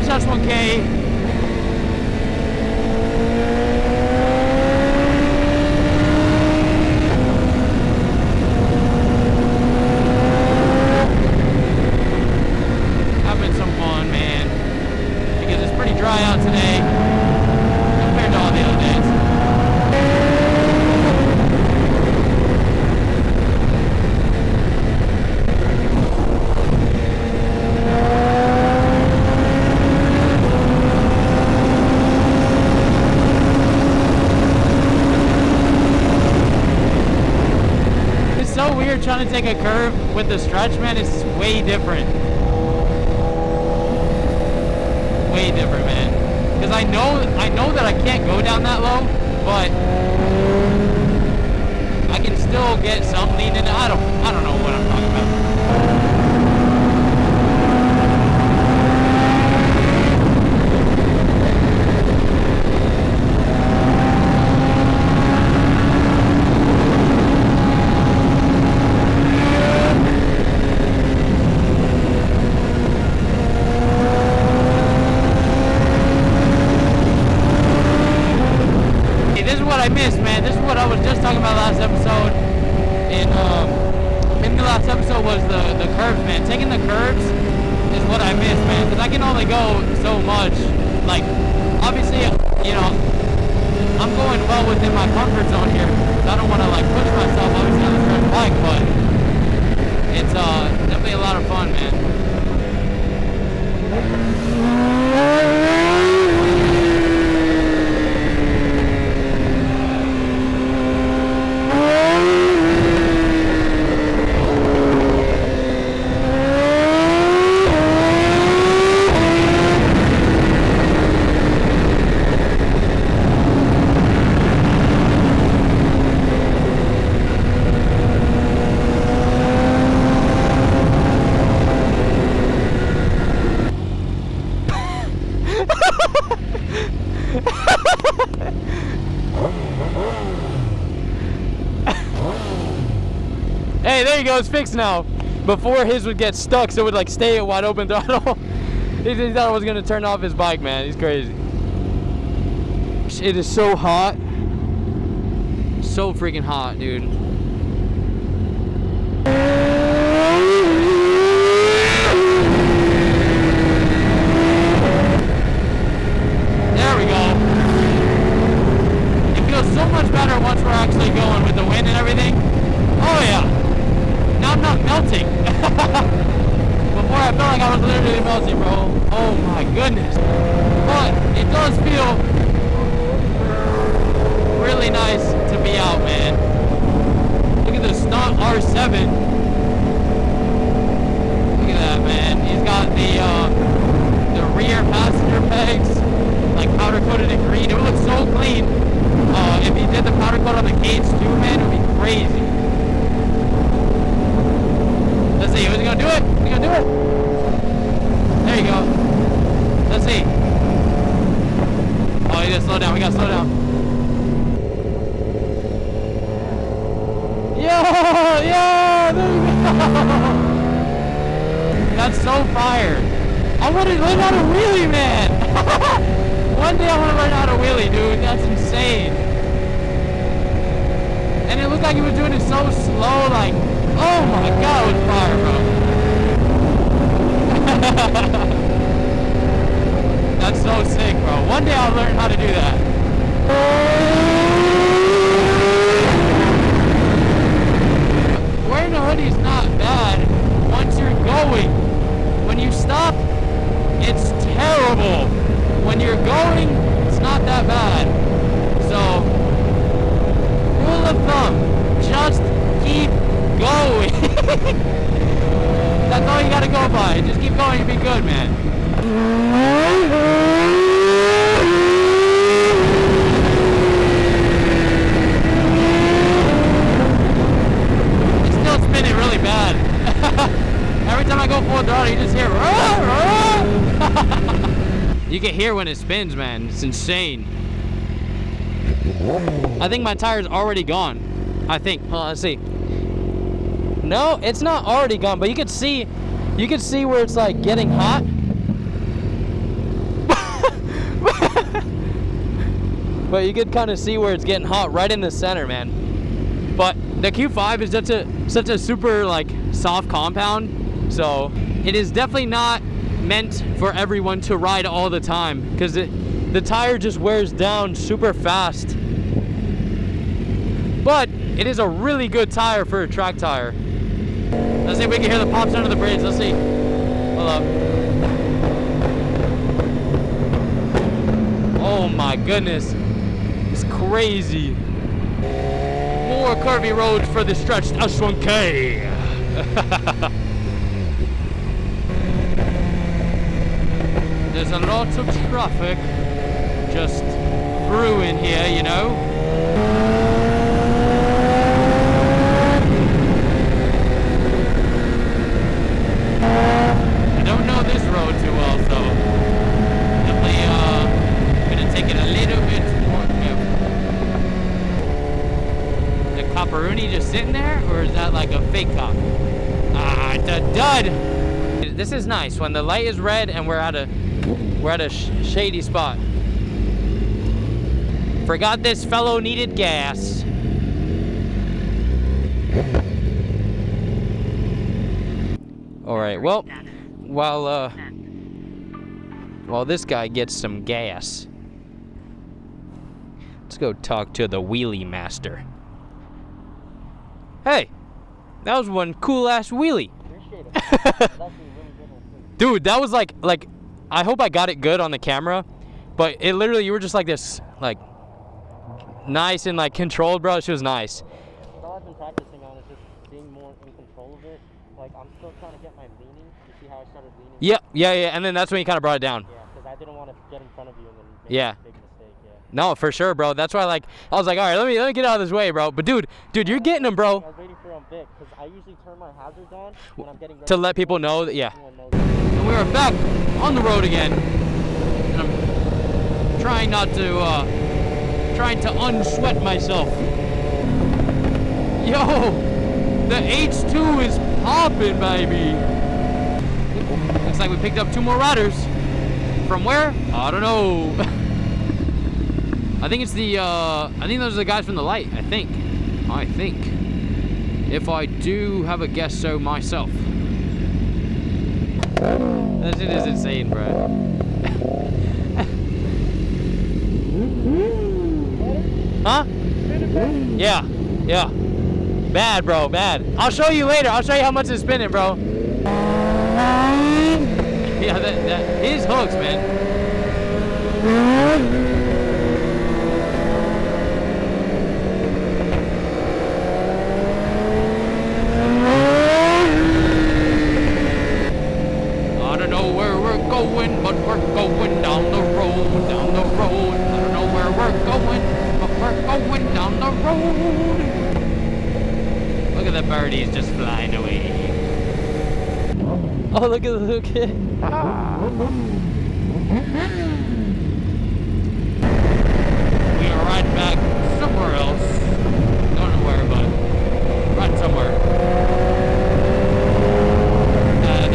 touched S1K. Having some fun, man. Because it's pretty dry out today compared to all the other days. So weird trying to take a curve with the stretch, man. It's way different. Way different, man. Because I know that I can't go down that low, but I can still get some lean in it. I don't know what I'm talking about. I missed, man. This is what I was just talking about last episode. And maybe the last episode was the curves, man. Taking the curves is what I missed, man. Because I can only go so much. Like, obviously, you know, I'm going well within my comfort zone here. So I don't want to like push myself, obviously, on the first bike, but it's definitely a lot of fun, man. Hey, there you go, it's fixed now. Before his would get stuck, so it would like stay at wide open throttle. He thought I was gonna turn off his bike, man. He's crazy. It is so hot. So freaking hot, dude. There we go. It feels so much better once we're actually going with the wind and everything. Oh yeah. Now I'm not melting. Before I felt like I was literally melting, bro. Oh my goodness. But it does feel really nice to be out, man. Look at the Stunt R7. Look at that, man. He's got the rear passenger pegs, like powder coated in green. It would look so clean. If he did the powder coat on the gates too, man, it would be crazy. Let's see, is he gonna do it? Is he gonna do it? There you go. Let's see. Oh, he gotta slow down, we gotta slow down. Yo, there you go. That's so fire. I wanna learn how to wheelie, man. One day I wanna learn how to wheelie, dude. That's insane. And it looked like he was doing it so slow, like, oh my god, it was fire, bro. That's so sick, bro. One day I'll learn how to do that. Wearing a hoodie is not bad once you're going. When you stop, it's terrible. When you're going, it's not that bad. So, rule of thumb, just keep going. That's all you gotta go by. Just keep going, you'll be good, man. It's still spinning really bad. Every time I go full throttle, you just hear You can hear when it spins, man. It's insane. I think my tire's already gone. I think. Hold on, let's see. No, it's not already gone, but you can see where it's like getting hot. but you could kind of see where it's getting hot right in the center, man. But the Q5 is such a super like soft compound, so it is definitely not meant for everyone to ride all the time, because the tire just wears down super fast. But it is a really good tire for a track tire. Let's see if we can hear the pops under the brakes. Let's see. Hold up. Oh my goodness. It's crazy. More curvy roads for the stretched S1K. There's a lot of traffic just brewing here, you know. I don't know this road too well, so definitely gonna take it a little bit more careful. The copperoni just sitting there, or is that like a fake cop? Ah, it's a dud. This is nice when the light is red and we're at a shady spot. Forgot this fellow needed gas. All right, well, while this guy gets some gas, let's go talk to the wheelie master. Hey, that was one cool ass wheelie. Dude, that was like I hope I got it good on the camera, but it literally, you were just like this, like nice and like controlled, bro. She was nice. All I've been practicing on is just being more in control of it. Like, I'm still trying to get my leaning. You see how I started leaning? Yeah, and then that's when you kind of brought it down. Yeah, because I didn't want to get in front of you and then make Yeah. a big mistake. Yeah. No, for sure, bro. That's why, like, I was like, all right, let me get out of this way, bro. But dude, you're getting them, bro. I was waiting for Vic, because I usually turn my hazards on when I'm getting ready To let people know that, yeah. knows. And we are back on the road again, and I'm trying not to, trying to unsweat myself. Yo, the H2 is popping, baby. Looks like we picked up 2 more riders. From where? I don't know. I think it's the, I think those are the guys from the light, I think. If I do have a guess so myself. That shit is insane, bro. Huh? Yeah. Bad, bro, bad. I'll show you later. I'll show you how much it's spinning, bro. Yeah, that his hooks, man. I don't know where we're going, but we're going down the road, I don't know where we're going, but we're going down the road. Look at the birdies just flying away. Oh, look at the little kid. We are riding back somewhere else. Don't know where, but riding somewhere. And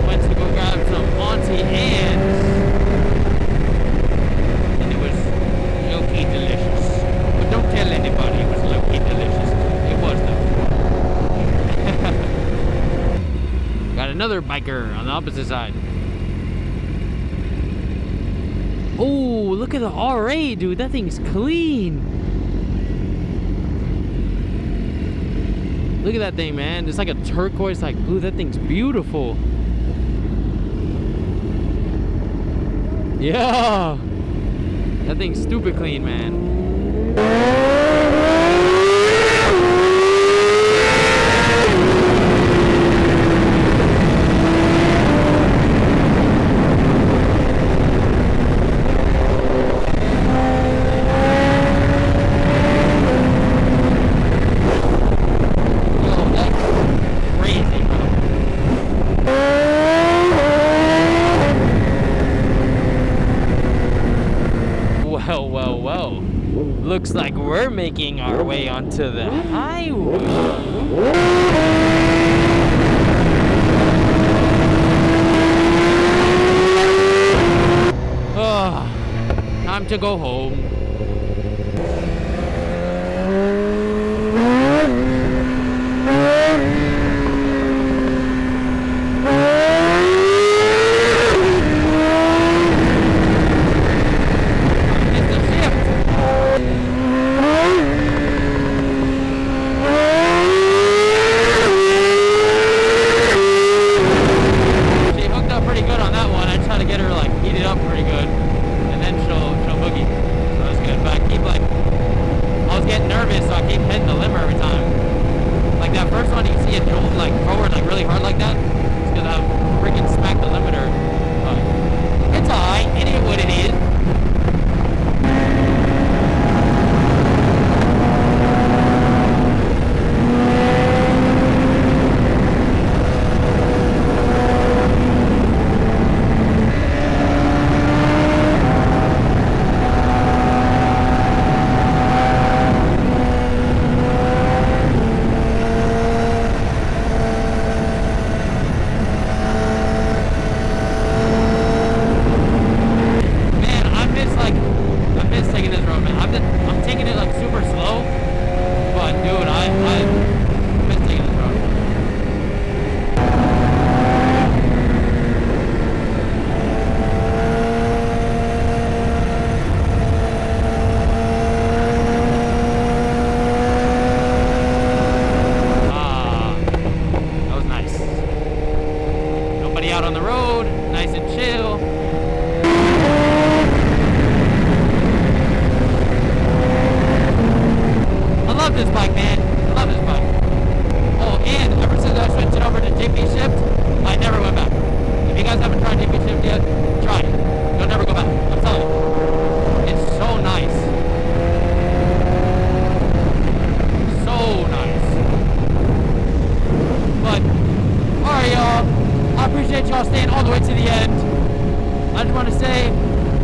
went to go grab some Auntie Anne's. And it was low-key delicious. But don't tell anybody it was low-key delicious. It was though. Got another biker on the opposite side. Oh, look at the RA, dude. That thing's clean. Look at that thing, man. It's like a turquoise, like blue. That thing's beautiful. Yeah. That thing's stupid clean, man. Well. Looks like we're making our way onto the highway. Oh, time to go home. can see it jolt like forward like really hard like that, it's because I freaking smacked the limiter. But it's alright. It is what it is. Out on the road, nice and chill. I love this bike, man. I love this bike. Oh, and ever since I switched it over to GP Shift, I never went back. If you guys haven't tried GP Shift yet, try it. You'll never go back. I'm telling you. It's so nice. So nice. But, alright, y'all. I appreciate y'all staying all the way to the end. I just want to say,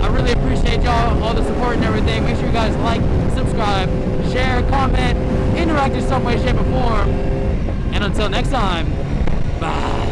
I really appreciate y'all, all the support and everything. Make sure you guys like, subscribe, share, comment, interact in some way, shape, or form. And until next time, bye.